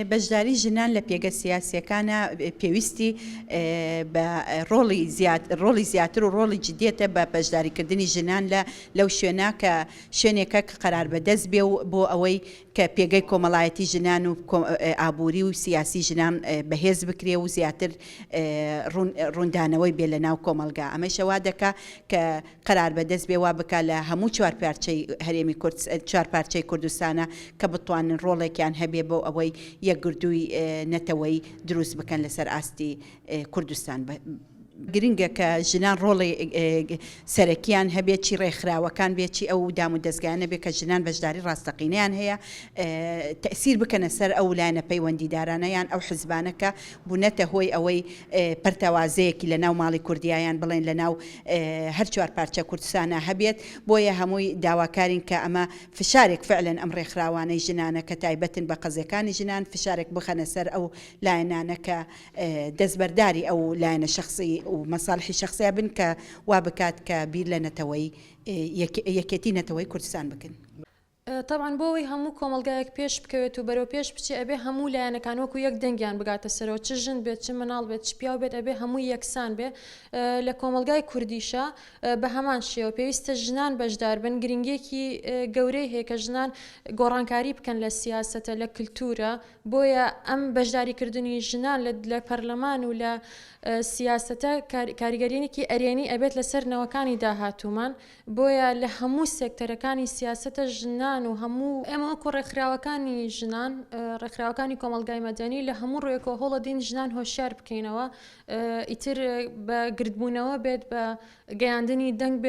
بەشداری ژنان لە پێگە سیاسیەکانە پێویستی بە ڕۆڵی زیاتر و ڕۆڵی جددیەتە بە بەشداریکردنی ژنان لەو شوێنە کە شوێنێکە قەرار بەدەست بێ و بۆ ئەوەی کە پێگەی کۆمەڵایەتی ژنان و ئابووری و سیاسی ژنان بەهێز بکرێ و زیاتر ڕوندانەوەی بێ لە ناو کۆمەلگا. ئەمەشەوا دەکا کە قەرار بەدەست بێ وا بکە لە هەموو چوارپارچەی هەرێمی چوارپارچەی کوردستانە کە بتوانن ڕۆڵێکیان هەبێ بۆ ئەوەی یەکگردووی نەتەوەی دروست بکەن لەسەر ئاستی کوردستان. گرنگە کە ژنان ڕۆڵی سەرەکیان هەبێت چی ڕێکخراوەکان بێت چی ئەو دام و دەستگایانە بێت کە ژنان بەشداری ڕاستەقینەیان هەیە تەئسیر بکەنە سەر ئەو لایەنە پەیوەندیدارانەیان ئەو حزبانەکە بوونەتە هۆی ئەوەی پەرتەوازەیەکی لە ناو ماڵی کوردیایان بڵێن لە ناو هەر چوارپارچە کوردستانە هەبێت. بۆیە هەمووی داواکارین کە ئەمە فشارێک فعلەن ئەم ڕێکخراوانەی ژنانە کە تایبەتن بە قەزەکانی ژنان فشارێک بخەنە سەر ئەو لایەنانە کە دەستبەرداری ئەو لایەنە شخصی و مەساڵحی شخصیا بن کە وا بکات کە بیر لە نەتەوەی یەکێتی نەتەوەی کوردستان بکەن. طبعا بۆەوەی هەموو کۆمەلگایەک پێش بکەوێت و بەرەو پێش بچێ ئەبێ هەموو لایەنەکان وەکو یەک دەنگیان بگاتە سەرەوە، چ ژن بێت چ مناڵ بێت چ پیاو بێت ئەبێ هەموو یەکسان بێ. لە کۆمەلگای کوردیشە بە هەمان شێوە پێویستە ژنان بەشدار بن. گرنگێکی گەورەی هەیە کە ژنان گۆڕانکاری بکەن لە سیاسەتە لە کللتورە. بۆیە ئەم بەشداریکردنی ژنان لە پەرلەمان و لە سیاسەتە کاریگەرێنێکی ئەرێنی ئەبێت لەسەر نەوەکانی داهاتوومان. بۆیە لە هەموو سێکتەرەکانی سیاسەتە ژنان و هەموو ئێمە وەکو ڕێکخراوەکانی ژنان ڕێکخراوەکانی کۆمەلگای مەدەنی لە هەموو ڕوویەکەوە هەوڵەدین ژنان هۆشیار بکەینەوە، ئیتر بە گردبوونەوە بێت بە گەیاندنی دەنگ